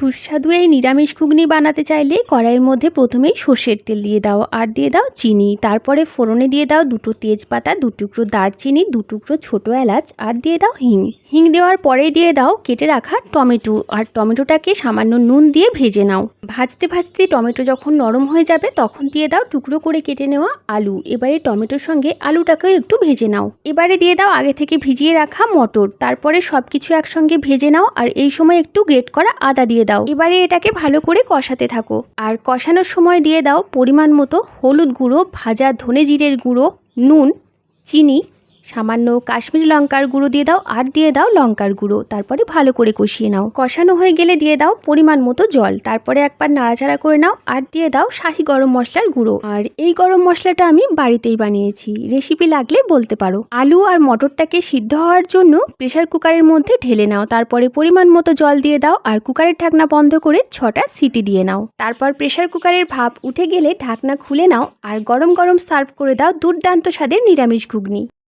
সুস্বাদু এই নিরামিষ ঘুগনি বানাতে চাইলে কড়াইয়ের মধ্যে প্রথমেই সর্ষের তেল দিয়ে দাও আর দিয়ে দাও চিনি। তারপরে ফোড়নে দিয়ে দাও দুটো তেজপাতা, দু টুকরো দারচিনি, দু টুকরো ছোটো এলাচ আর দিয়ে দাও হিং। হিং দেওয়ার পরে দিয়ে দাও কেটে রাখা টমেটো আর টমেটোটাকে সামান্য নুন দিয়ে ভেজে নাও। ভাজতে ভাজতে টমেটো যখন নরম হয়ে যাবে তখন দিয়ে দাও টুকরো করে কেটে নেওয়া আলু। এবারে টমেটোর সঙ্গে আলুটাকেও একটু ভেজে নাও। এবারে দিয়ে দাও আগে থেকে ভিজিয়ে রাখা মটর। তারপরে সব কিছু একসঙ্গে ভেজে নাও আর এই সময় একটু গ্রেট করা আদা দিয়ে দাও। এবারে এটাকে ভালো করে কষাতে থাকো আর কষানোর সময় দিয়ে দাও পরিমাণ মতো হলুদ গুঁড়ো, ভাজা ধনে জিরের গুঁড়ো, নুন, চিনি, সামান্য কাশ্মীরি লঙ্কার গুঁড়ো দিয়ে দাও আর দিয়ে দাও লঙ্কার গুঁড়ো। তারপরে ভালো করে কষিয়ে নাও। কষানো হয়ে গেলে দিয়ে দাও পরিমাণ মতো জল। তারপরে একবার নাড়াচাড়া করে নাও আর দিয়ে দাও শাহি গরম মশলার গুঁড়ো। আর এই গরম মশলাটা আমি বাড়িতেই বানিয়েছি, রেসিপি লাগলে বলতে পারো। আলু আর মটরটাকে সিদ্ধ হওয়ার জন্য প্রেসার কুকারের মধ্যে ঢেলে নাও। তারপরে পরিমাণ মতো জল দিয়ে দাও আর কুকারের ঢাকনা বন্ধ করে 6টা সিটি দিয়ে নাও। তারপর প্রেসার কুকারের ভাপ উঠে গেলে ঢাকনা খুলে নাও আর গরম গরম সার্ভ করে দাও দুর্দান্ত স্বাদের নিরামিষ ঘুগনি।